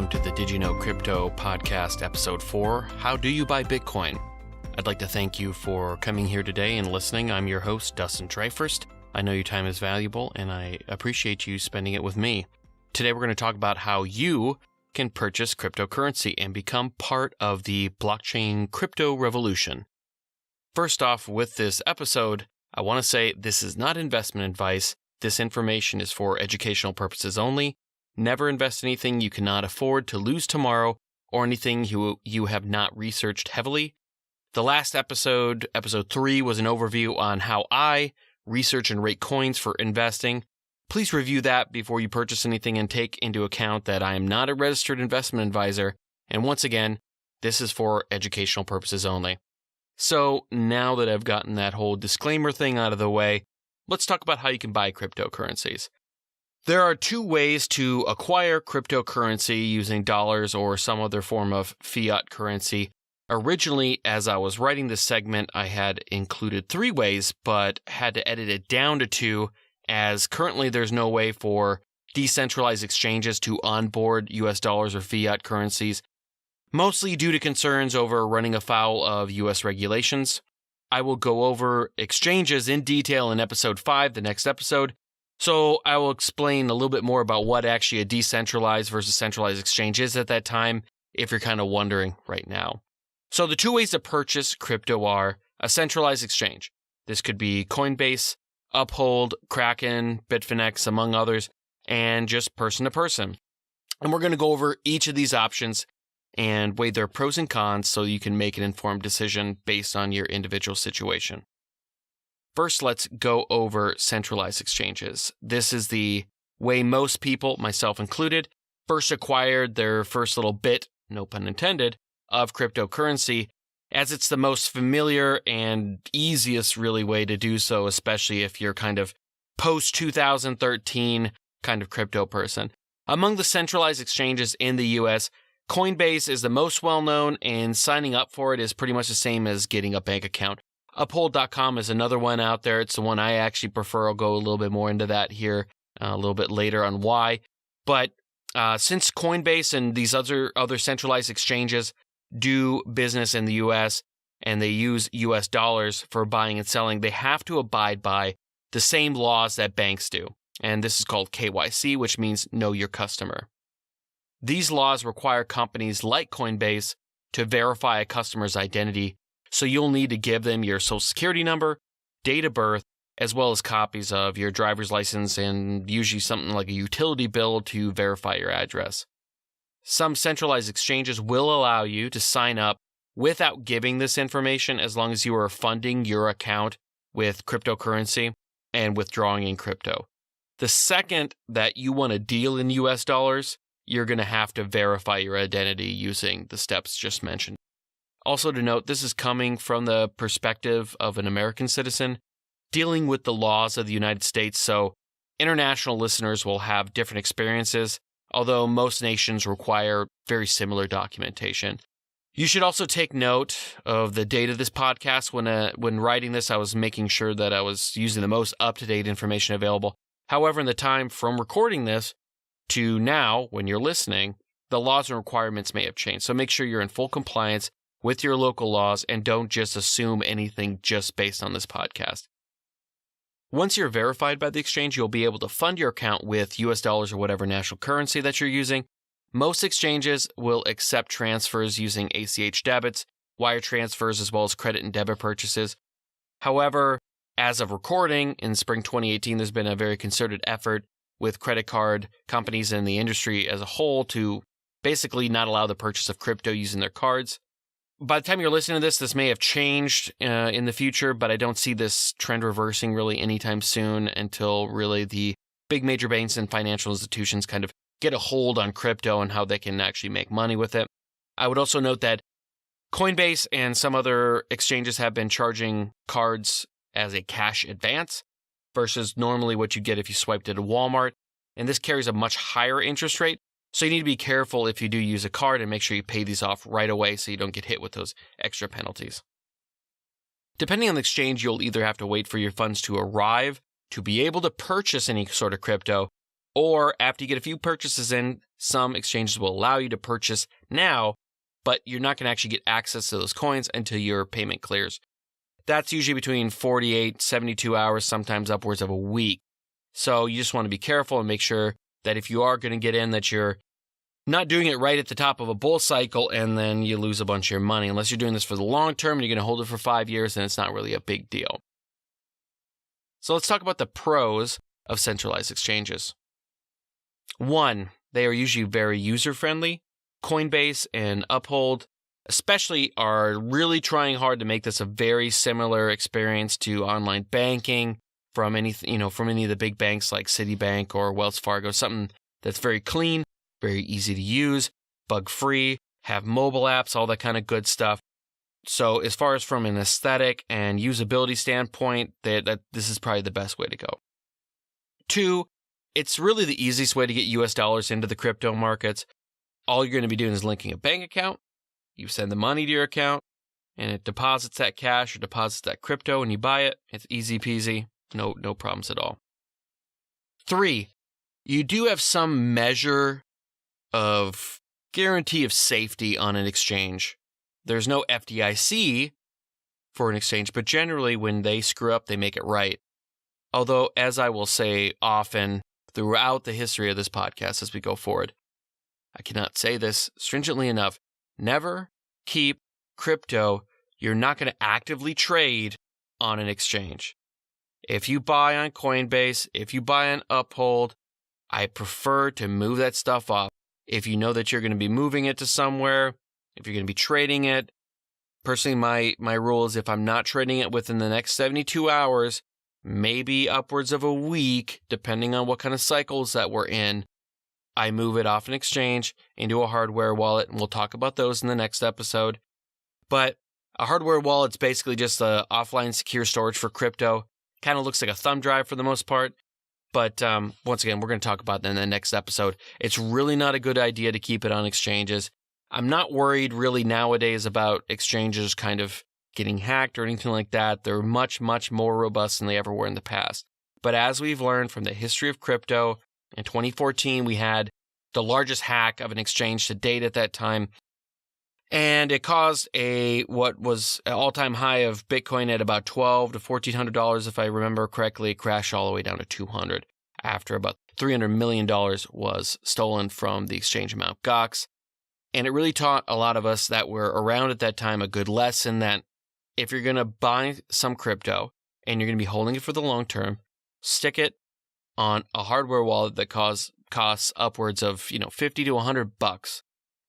welcome to the Did You Know Crypto Podcast, Episode 4, How Do You Buy Bitcoin? I'd like to thank you for coming here today and listening. I'm your host, Dustin Dryfirst. I know your time is valuable, and I appreciate you spending it with me. Today we're going to talk about how you can purchase cryptocurrency and become part of the blockchain crypto revolution. First off, with this episode, I want to say this is not investment advice. This information is for educational purposes only. Never invest anything you cannot afford to lose tomorrow or anything you have not researched heavily. The last episode, episode 3, was an overview on how I research and rate coins for investing. Please review that before you purchase anything and take into account that I am not a registered investment advisor. And once again, this is for educational purposes only. So now that I've gotten that whole disclaimer thing out of the way, let's talk about how you can buy cryptocurrencies. There are two ways to acquire cryptocurrency using dollars or some other form of fiat currency. Originally, as I was writing this segment, I had included 3 ways, but had to edit it down to 2, as currently there's no way for decentralized exchanges to onboard US dollars or fiat currencies, mostly due to concerns over running afoul of US regulations. I will go over exchanges in detail in episode 5, the next episode. So I will explain a little bit more about what actually a decentralized versus centralized exchange is at that time, if you're kind of wondering right now. So the 2 ways to purchase crypto are a centralized exchange. This could be Coinbase, Uphold, Kraken, Bitfinex, among others, and just person to person. And we're going to go over each of these options and weigh their pros and cons so you can make an informed decision based on your individual situation. First, let's go over centralized exchanges. This is the way most people, myself included, first acquired their first little bit, no pun intended, of cryptocurrency, as it's the most familiar and easiest really way to do so, especially if you're kind of post-2013 kind of crypto person. Among the centralized exchanges in the US, Coinbase is the most well-known, and signing up for it is pretty much the same as getting a bank account. Uphold.com is another one out there. It's the one I actually prefer. I'll go a little bit more into that here a little bit later on why. But since Coinbase and these other centralized exchanges do business in the U.S. and they use U.S. dollars for buying and selling, they have to abide by the same laws that banks do. And this is called KYC, which means know your customer. These laws require companies like Coinbase to verify a customer's identity. So you'll need to give them your social security number, date of birth, as well as copies of your driver's license and usually something like a utility bill to verify your address. Some centralized exchanges will allow you to sign up without giving this information as long as you are funding your account with cryptocurrency and withdrawing in crypto. The second that you want to deal in US dollars, you're going to have to verify your identity using the steps just mentioned. Also to note, this is coming from the perspective of an American citizen dealing with the laws of the United States, so international listeners will have different experiences, although most nations require very similar documentation. You should also take note of the date of this podcast. When writing this, I was making sure that I was using the most up-to-date information available. However, in the time from recording this to now, when you're listening, the laws and requirements may have changed, so make sure you're in full compliance with your local laws and don't just assume anything just based on this podcast. Once you're verified by the exchange, you'll be able to fund your account with US dollars or whatever national currency that you're using. Most exchanges will accept transfers using ACH debits, wire transfers, as well as credit and debit purchases. However, as of recording, in spring 2018, there's been a very concerted effort with credit card companies and the industry as a whole to basically not allow the purchase of crypto using their cards. By the time you're listening to this, this may have changed in the future, but I don't see this trend reversing really anytime soon until really the big major banks and financial institutions kind of get a hold on crypto and how they can actually make money with it. I would also note that Coinbase and some other exchanges have been charging cards as a cash advance versus normally what you get if you swiped at a Walmart, and this carries a much higher interest rate. So you need to be careful if you do use a card and make sure you pay these off right away so you don't get hit with those extra penalties. Depending on the exchange, you'll either have to wait for your funds to arrive to be able to purchase any sort of crypto, Or after you get a few purchases in, some exchanges will allow you to purchase now, but you're not going to actually get access to those coins until your payment clears. That's usually between 48, 72 hours, sometimes upwards of a week. So you just want to be careful and make sure that if you are going to get in, that you're not doing it right at the top of a bull cycle and then you lose a bunch of your money. Unless you're doing this for the long term and you're going to hold it for 5 years, then it's not really a big deal. So let's talk about the pros of centralized exchanges. 1, they are usually very user-friendly. Coinbase and Uphold especially are really trying hard to make this a very similar experience to online banking from any of the big banks like Citibank or Wells Fargo, something that's very clean, very easy to use, bug-free, have mobile apps, all that kind of good stuff. So as far as from an aesthetic and usability standpoint, that this is probably the best way to go. 2, it's really the easiest way to get US dollars into the crypto markets. All you're going to be doing is linking a bank account. You send the money to your account, and it deposits that cash or deposits that crypto, and you buy it. It's easy peasy, no problems at all. 3, you do have some measure of guarantee of safety on an exchange. There's no FDIC for an exchange, but generally when they screw up, they make it right. Although, as I will say often throughout the history of this podcast as we go forward, I cannot say this stringently enough. Never keep crypto you're not going to actively trade on an exchange. If you buy on Coinbase, if you buy on Uphold, I prefer to move that stuff off. If you know that you're going to be moving it to somewhere, if you're going to be trading it, personally, my rule is if I'm not trading it within the next 72 hours, maybe upwards of a week, depending on what kind of cycles that we're in, I move it off an exchange into a hardware wallet, and we'll talk about those in the next episode. But a hardware wallet's basically just an offline secure storage for crypto. Kind of looks like a thumb drive for the most part. But once again, we're going to talk about that in the next episode. It's really not a good idea to keep it on exchanges. I'm not worried really nowadays about exchanges kind of getting hacked or anything like that. They're much, much more robust than they ever were in the past. But as we've learned from the history of crypto, in 2014, we had the largest hack of an exchange to date at that time. And it caused what was an all-time high of Bitcoin at about $1,200 to $1,400, if I remember correctly. It crashed all the way down to $200 after about $300 million was stolen from the exchange of Mt. Gox. And it really taught a lot of us that were around at that time a good lesson that if you're going to buy some crypto and you're going to be holding it for the long term, stick it on a hardware wallet that costs upwards of $50 to $100.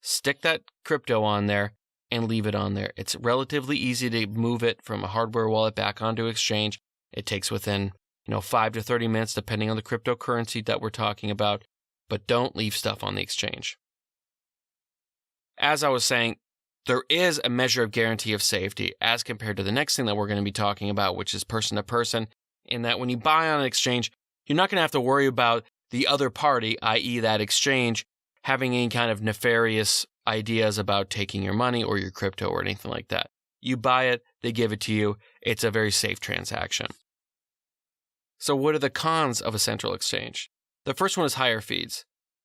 Stick that crypto on there and leave it on there. It's relatively easy to move it from a hardware wallet back onto exchange. It takes within 5 to 30 minutes, depending on the cryptocurrency that we're talking about. But don't leave stuff on the exchange. As I was saying, there is a measure of guarantee of safety as compared to the next thing that we're going to be talking about, which is person to person, in that when you buy on an exchange, you're not going to have to worry about the other party, i.e. that exchange, having any kind of nefarious ideas about taking your money or your crypto or anything like that. You buy it, they give it to you. It's a very safe transaction. So what are the cons of a central exchange? The first one is higher fees.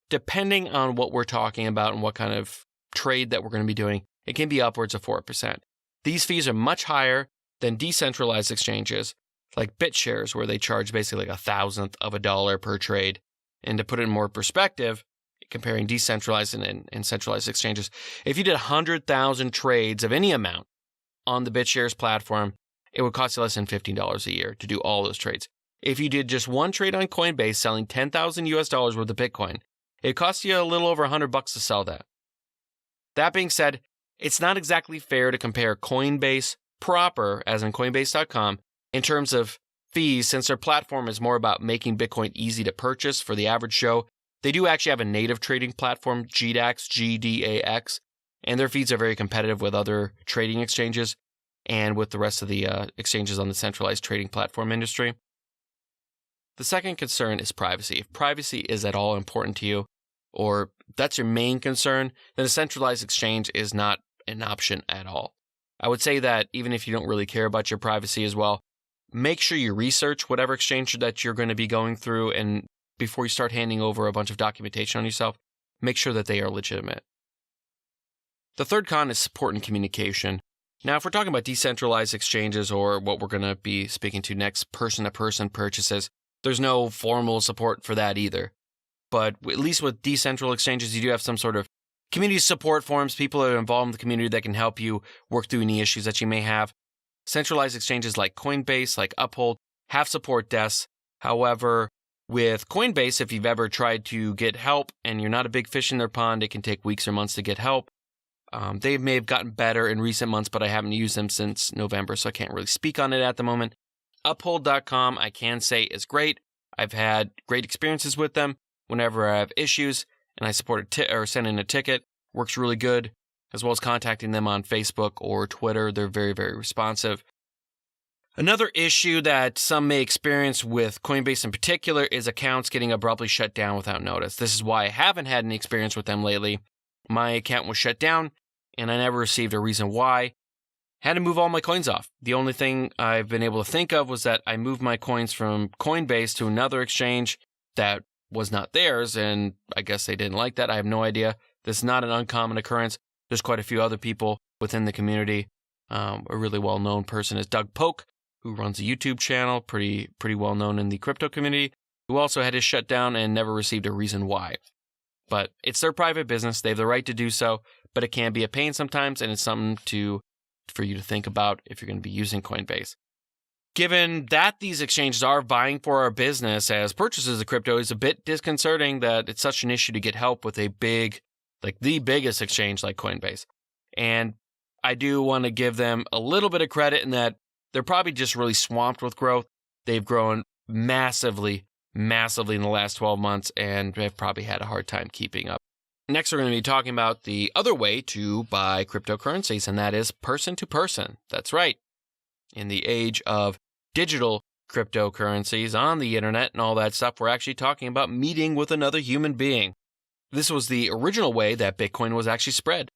Depending on what we're talking about and what kind of trade that we're going to be doing, it can be upwards of 4%. These fees are much higher than decentralized exchanges like BitShares, where they charge basically like 1/1000th of a dollar per trade. And to put it in more perspective, comparing decentralized and centralized exchanges, if you did 100,000 trades of any amount on the BitShares platform, it would cost you less than $15 a year to do all those trades. If you did just one trade on Coinbase selling 10,000 US dollars worth of Bitcoin, it costs you a little over $100 to sell that. That being said, it's not exactly fair to compare Coinbase proper, as in Coinbase.com, in terms of fees, since their platform is more about making Bitcoin easy to purchase for the average Joe. They do actually have a native trading platform, GDAX, and their fees are very competitive with other trading exchanges and with the rest of the exchanges on the centralized trading platform industry. The second concern is privacy. If privacy is at all important to you, or that's your main concern, then a centralized exchange is not an option at all. I would say that even if you don't really care about your privacy as well, make sure you research whatever exchange that you're going to be going through and before you start handing over a bunch of documentation on yourself, make sure that they are legitimate. The third con is support and communication. Now, if we're talking about decentralized exchanges or what we're going to be speaking to next, person-to-person purchases, there's no formal support for that either. But at least with decentralized exchanges, you do have some sort of community support forums, people that are involved in the community that can help you work through any issues that you may have. Centralized exchanges like Coinbase, like Uphold, have support desks. However, with Coinbase, if you've ever tried to get help and you're not a big fish in their pond, it can take weeks or months to get help. They may have gotten better in recent months, but I haven't used them since November, so I can't really speak on it at the moment. Uphold.com, I can say, is great. I've had great experiences with them whenever I have issues, and I support or send in a ticket. Works really good, as well as contacting them on Facebook or Twitter. They're very, very responsive. Another issue that some may experience with Coinbase in particular is accounts getting abruptly shut down without notice. This is why I haven't had any experience with them lately. My account was shut down, and I never received a reason why. Had to move all my coins off. The only thing I've been able to think of was that I moved my coins from Coinbase to another exchange that was not theirs, and I guess they didn't like that. I have no idea. This is not an uncommon occurrence. There's quite a few other people within the community. A really well-known person is Doug Polk, who runs a YouTube channel, pretty well-known in the crypto community, who also had his shut down and never received a reason why. But it's their private business. They have the right to do so, but it can be a pain sometimes, and it's something for you to think about if you're going to be using Coinbase. Given that these exchanges are vying for our business as purchasers of crypto, it's a bit disconcerting that it's such an issue to get help with a big, like the biggest exchange like Coinbase. And I do want to give them a little bit of credit in that they're probably just really swamped with growth. They've grown massively in the last 12 months and have probably had a hard time keeping up. Next, we're going to be talking about the other way to buy cryptocurrencies, and that is person to person. That's right. In the age of digital cryptocurrencies on the internet and all that stuff, we're actually talking about meeting with another human being. This was the original way that Bitcoin was actually spread.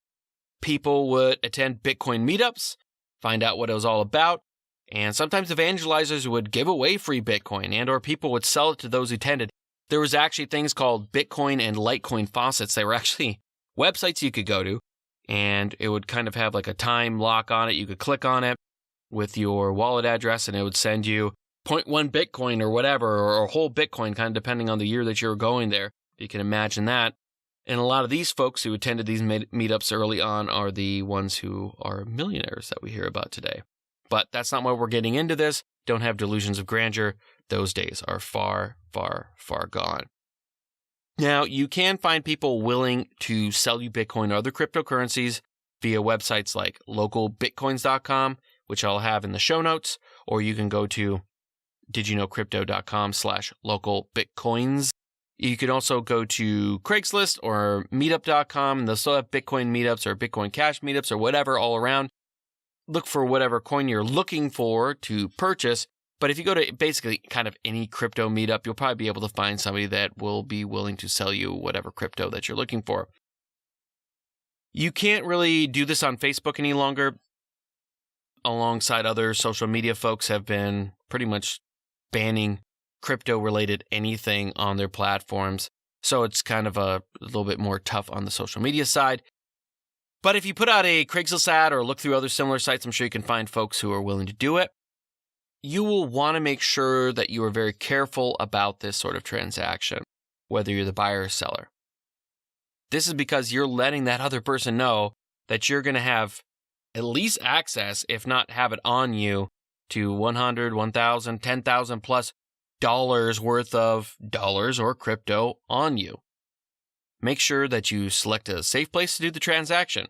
People would attend Bitcoin meetups, find out what it was all about, and sometimes evangelizers would give away free Bitcoin and or people would sell it to those who attended. There was actually things called Bitcoin and Litecoin faucets. They were actually websites you could go to, and it would kind of have like a time lock on it. You could click on it with your wallet address, and it would send you 0.1 Bitcoin or whatever, or a whole Bitcoin, kind of depending on the year that you were going there. You can imagine that. And a lot of these folks who attended these meetups early on are the ones who are millionaires that we hear about today. But that's not why we're getting into this. Don't have delusions of grandeur. Those days are far, far, far gone. Now, you can find people willing to sell you Bitcoin or other cryptocurrencies via websites like localbitcoins.com, which I'll have in the show notes, or you can go to didyouknowcrypto.com/localbitcoins. You can also go to Craigslist or meetup.com, and they'll still have Bitcoin meetups or Bitcoin Cash meetups or whatever all around. Look for whatever coin you're looking for to purchase. But if you go to basically kind of any crypto meetup, you'll probably be able to find somebody that will be willing to sell you whatever crypto that you're looking for. You can't really do this on Facebook any longer. Alongside other social media folks have been pretty much banning crypto-related anything on their platforms. So it's kind of a little bit more tough on the social media side. But if you put out a Craigslist ad or look through other similar sites, I'm sure you can find folks who are willing to do it. You will want to make sure that you are very careful about this sort of transaction, whether you're the buyer or seller. This is because you're letting that other person know that you're going to have at least access, if not have it on you, to 100, 1,000, 10,000 plus dollars worth of dollars or crypto on you. Make sure that you select a safe place to do the transaction.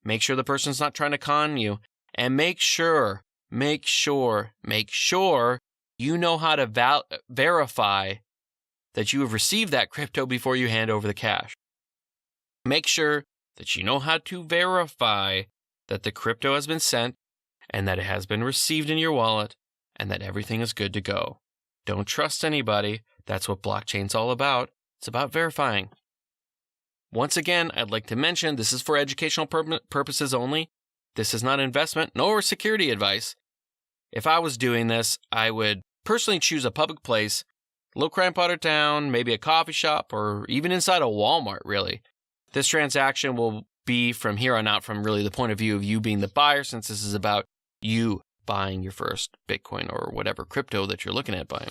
Make sure the person's not trying to con you. And make sure you know how to verify that you have received that crypto before you hand over the cash. Make sure that you know how to verify that the crypto has been sent and that it has been received in your wallet and that everything is good to go. Don't trust anybody. That's what blockchain's all about. It's about verifying. Once again, I'd like to mention this is for educational purposes only. This is not investment nor security advice. If I was doing this, I would personally choose a public place low crime part of town, maybe a coffee shop, or even inside a Walmart, really. This transaction will be from here on out from really the point of view of you being the buyer, since this is about you buying your first Bitcoin or whatever crypto that you're looking at buying.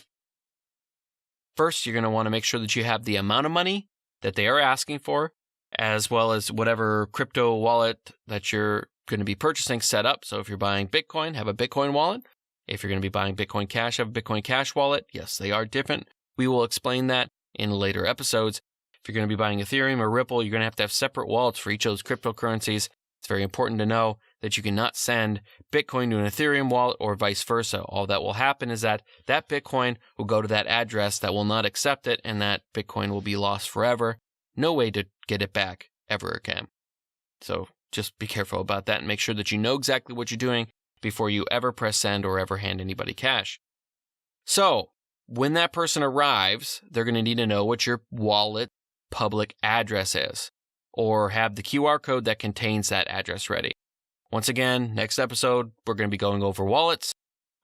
First, you're going to want to make sure that you have the amount of money that they are asking for, as well as whatever crypto wallet that you're going to be purchasing set up. So if you're buying Bitcoin, have a Bitcoin wallet. If you're going to be buying Bitcoin Cash, have a Bitcoin Cash wallet. Yes, they are different. We will explain that in later episodes. If you're going to be buying Ethereum or Ripple, you're going to have separate wallets for each of those cryptocurrencies. It's very important to know that you cannot send Bitcoin to an Ethereum wallet or vice versa. All that will happen is that Bitcoin will go to that address that will not accept it, and that Bitcoin will be lost forever. No way to get it back ever again. So just be careful about that and make sure that you know exactly what you're doing before you ever press send or ever hand anybody cash. So when that person arrives, they're going to need to know what your wallet public address is, or have the QR code that contains that address ready. Once again, next episode, we're going to be going over wallets,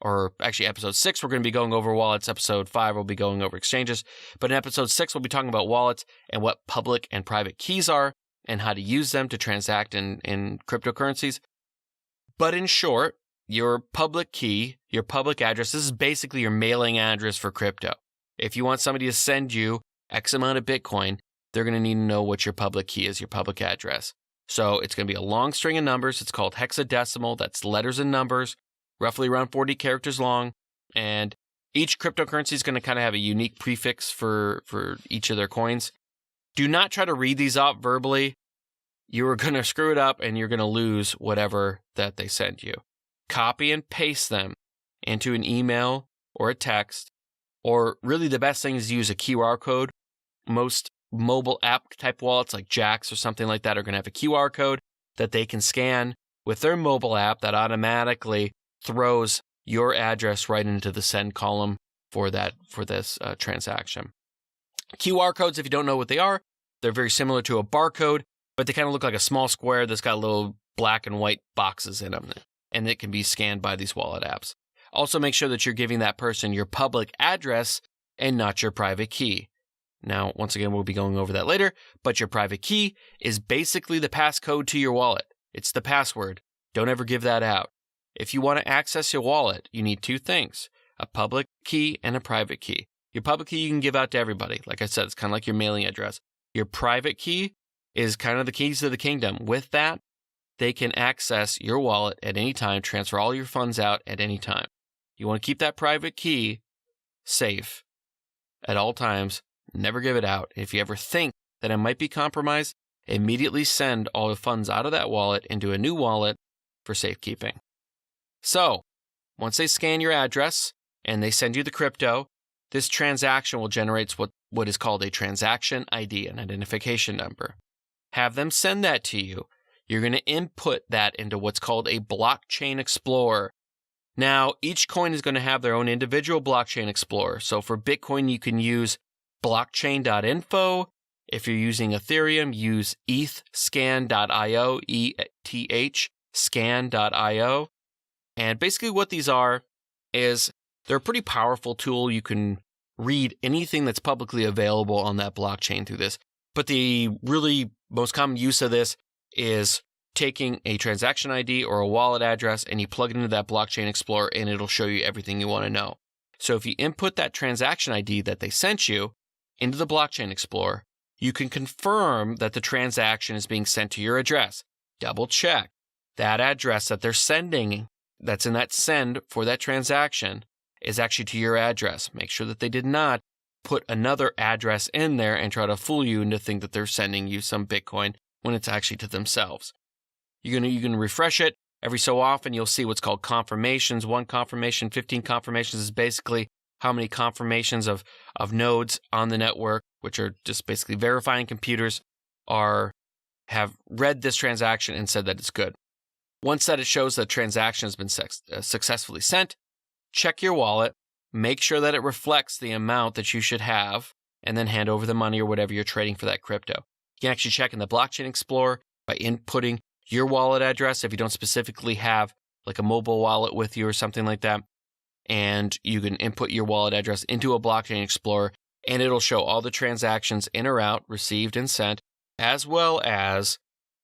or actually episode 6, we're going to be going over wallets. Episode 5, we'll be going over exchanges. But in episode 6, we'll be talking about wallets and what public and private keys are and how to use them to transact in cryptocurrencies. But in short, your public key, your public address, this is basically your mailing address for crypto. If you want somebody to send you X amount of Bitcoin, they're going to need to know what your public key is, your public address. So it's going to be a long string of numbers. It's called hexadecimal. That's letters and numbers, roughly around 40 characters long. And each cryptocurrency is going to kind of have a unique prefix for each of their coins. Do not try to read these out verbally. You are going to screw it up and you're going to lose whatever that they send you. Copy and paste them into an email or a text, or really the best thing is to use a QR code. Most mobile app type wallets like Jax or something like that are going to have a QR code that they can scan with their mobile app that automatically throws your address right into the send column for this transaction. QR codes, if you don't know what they are, they're very similar to a barcode, but they kind of look like a small square that's got little black and white boxes in them, and it can be scanned by these wallet apps. Also, make sure that you're giving that person your public address and not your private key. Now, once again, we'll be going over that later, but your private key is basically the passcode to your wallet. It's the password. Don't ever give that out. If you want to access your wallet, you need two things, a public key and a private key. Your public key you can give out to everybody. Like I said, it's kind of like your mailing address. Your private key is kind of the keys to the kingdom. With that, they can access your wallet at any time, transfer all your funds out at any time. You want to keep that private key safe at all times. Never give it out. If you ever think that it might be compromised, immediately send all the funds out of that wallet into a new wallet for safekeeping. So, once they scan your address and they send you the crypto, this transaction will generate what is called a transaction ID, an identification number. Have them send that to you. You're going to input that into what's called a blockchain explorer. Now, each coin is going to have their own individual blockchain explorer. So for Bitcoin, you can use blockchain.info. If you're using Ethereum, use ethscan.io, ETH scan.io. And basically what these are is they're a pretty powerful tool. You can read anything that's publicly available on that blockchain through this. But the really most common use of this is taking a transaction ID or a wallet address and you plug it into that blockchain explorer and it'll show you everything you want to know. So if you input that transaction ID that they sent you into the blockchain explorer, you can confirm that the transaction is being sent to your address. Double check that address that they're sending, that's in that send for that transaction, is actually to your address. Make sure that they did not put another address in there and try to fool you into think that they're sending you some Bitcoin when it's actually to themselves. You're gonna refresh it every so often. You'll see what's called confirmations. 1 confirmation, 15 confirmations is basically how many confirmations of nodes on the network, which are just basically verifying computers, have read this transaction and said that it's good. Once that it shows that transaction has been successfully sent, check your wallet, make sure that it reflects the amount that you should have, and then hand over the money or whatever you're trading for that crypto. You can actually check in the Blockchain Explorer by inputting your wallet address if you don't specifically have like a mobile wallet with you or something like that. and you can input your wallet address into a blockchain explorer, and it'll show all the transactions in or out, received and sent, as well as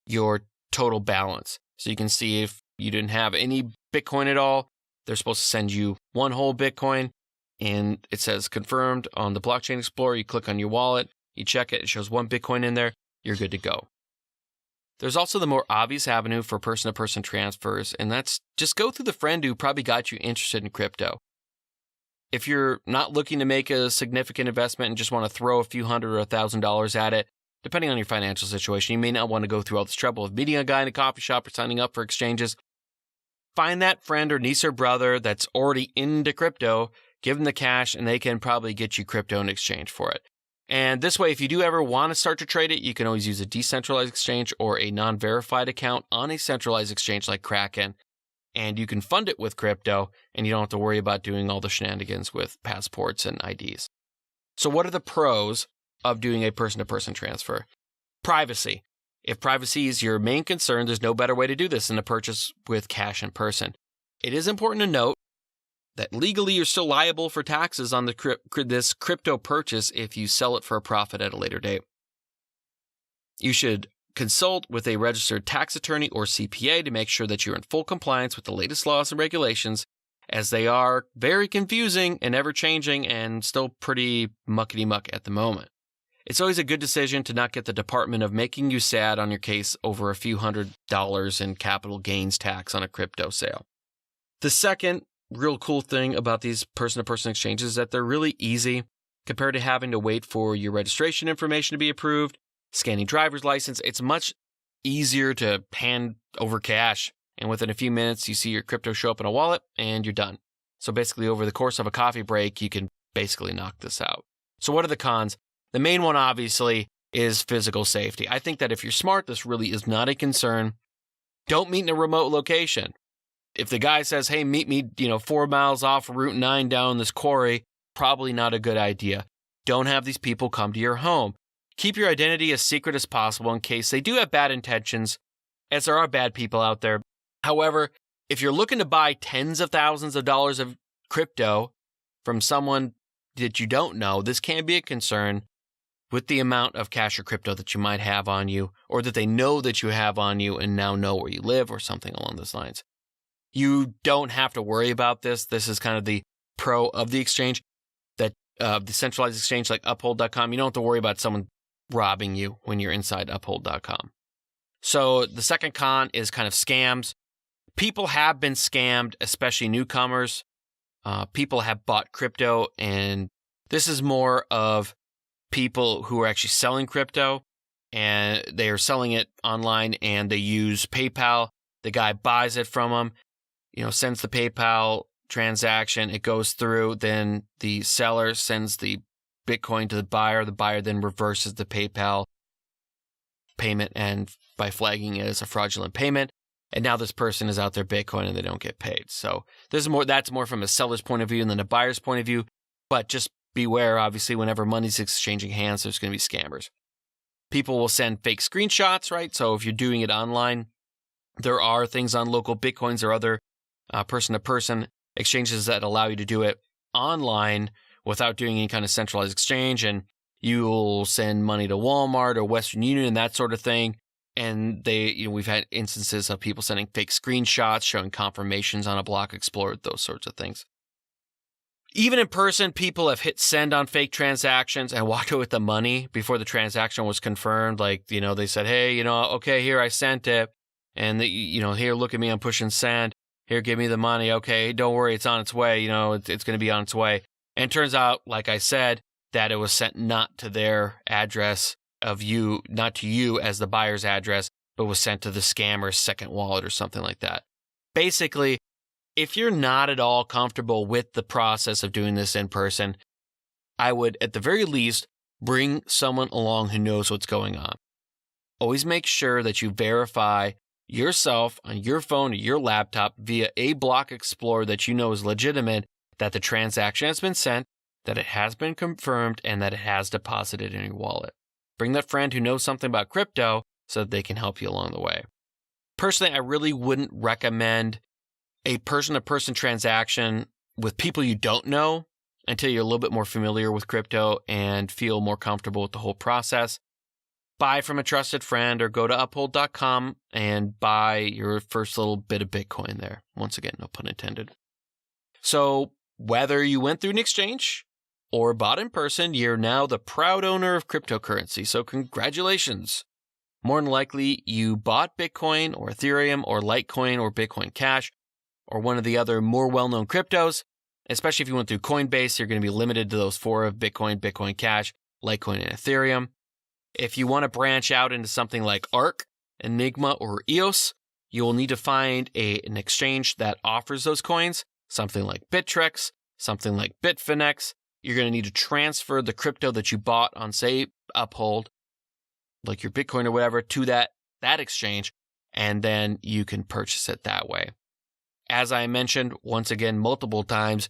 your total balance. So you can see if you didn't have any Bitcoin at all, they're supposed to send you one whole Bitcoin, and it says confirmed on the blockchain explorer. You click on your wallet, you check it, it shows one Bitcoin in there, you're good to go. There's also the more obvious avenue for person-to-person transfers, and that's just go through the friend who probably got you interested in crypto. If you're not looking to make a significant investment and just want to throw a few $100 or $1,000 at it, depending on your financial situation, you may not want to go through all this trouble of meeting a guy in a coffee shop or signing up for exchanges. Find that friend or niece or brother that's already into crypto, give them the cash, and they can probably get you crypto in exchange for it. And this way, if you do ever want to start to trade it, you can always use a decentralized exchange or a non-verified account on a centralized exchange like Kraken. And you can fund it with crypto, and you don't have to worry about doing all the shenanigans with passports and IDs. So what are the pros of doing a person-to-person transfer? Privacy. If privacy is your main concern, there's no better way to do this than to purchase with cash in person. It is important to note that legally you're still liable for taxes on this crypto purchase if you sell it for a profit at a later date. You should consult with a registered tax attorney or CPA to make sure that you're in full compliance with the latest laws and regulations, as they are very confusing and ever-changing and still pretty muckety-muck at the moment. It's always a good decision to not get the department of making you sad on your case over a few $100 in capital gains tax on a crypto sale. The second real cool thing about these person-to-person exchanges is that they're really easy compared to having to wait for your registration information to be approved, scanning driver's license. It's much easier to hand over cash, and within a few minutes, you see your crypto show up in a wallet, and you're done. So basically, over the course of a coffee break, you can basically knock this out. So what are the cons? The main one, obviously, is physical safety. I think that if you're smart, this really is not a concern. Don't meet in a remote location. If the guy says, hey, meet me, 4 miles off Route 9 down this quarry, probably not a good idea. Don't have these people come to your home. Keep your identity as secret as possible in case they do have bad intentions, as there are bad people out there. However, if you're looking to buy tens of thousands of dollars of crypto from someone that you don't know, this can be a concern with the amount of cash or crypto that you might have on you, or that they know that you have on you and now know where you live or something along those lines. You don't have to worry about this. This is kind of the pro of the exchange, that the centralized exchange like Uphold.com. You don't have to worry about someone robbing you when you're inside Uphold.com. So the second con is kind of scams. People have been scammed, especially newcomers. People have bought crypto, and this is more of people who are actually selling crypto, and they are selling it online, and they use PayPal. The guy buys it from them, sends the PayPal transaction. It goes through. Then the seller sends the Bitcoin to the buyer. The buyer then reverses the PayPal payment, and by flagging it as a fraudulent payment. And now this person is out there Bitcoin and they don't get paid. So that's more from a seller's point of view than a buyer's point of view. But just beware, obviously, whenever money's exchanging hands, there's going to be scammers. People will send fake screenshots, right? So if you're doing it online, there are things on local Bitcoins or other person-to-person exchanges that allow you to do it online without doing any kind of centralized exchange. And you'll send money to Walmart or Western Union and that sort of thing. And we've had instances of people sending fake screenshots showing confirmations on a block explorer, those sorts of things. Even in person, people have hit send on fake transactions and walked away with the money before the transaction was confirmed. Like, they said, hey, okay, here, I sent it. And, here, look at me, I'm pushing send. Here, give me the money. Okay, don't worry, it's on its way. It's going to be on its way. And it turns out, like I said, that it was sent not to their address not to you as the buyer's address, but was sent to the scammer's second wallet or something like that. Basically, if you're not at all comfortable with the process of doing this in person, I would, at the very least, bring someone along who knows what's going on. Always make sure that you verify yourself on your phone or your laptop via a block explorer that you know is legitimate, that the transaction has been sent, that it has been confirmed, and that it has deposited in your wallet. Bring that friend who knows something about crypto so that they can help you along the way. Personally, I really wouldn't recommend a person-to-person transaction with people you don't know until you're a little bit more familiar with crypto and feel more comfortable with the whole process. Buy from a trusted friend or go to uphold.com and buy your first little bit of Bitcoin there. Once again, no pun intended. So whether you went through an exchange or bought in person, you're now the proud owner of cryptocurrency. So congratulations. More than likely, you bought Bitcoin or Ethereum or Litecoin or Bitcoin Cash or one of the other more well-known cryptos. Especially if you went through Coinbase, you're going to be limited to those four of Bitcoin, Bitcoin Cash, Litecoin, and Ethereum. If you want to branch out into something like ARK, Enigma, or EOS, you will need to find an exchange that offers those coins, something like Bittrex, something like Bitfinex. You're going to need to transfer the crypto that you bought on, say, Uphold, like your Bitcoin or whatever, to that exchange, and then you can purchase it that way. As I mentioned, once again, multiple times,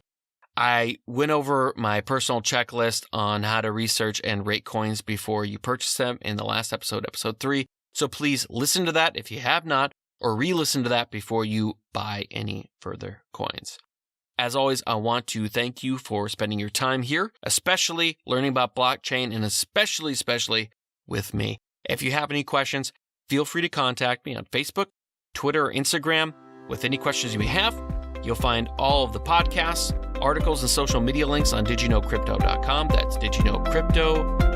I went over my personal checklist on how to research and rate coins before you purchase them in the last episode, episode 3. So please listen to that if you have not, or re-listen to that before you buy any further coins. As always, I want to thank you for spending your time here, especially learning about blockchain and especially with me. If you have any questions, feel free to contact me on Facebook, Twitter, or Instagram with any questions you may have. You'll find all of the podcasts, articles, and social media links on digiknowcrypto.com. That's digiknowcrypto.com.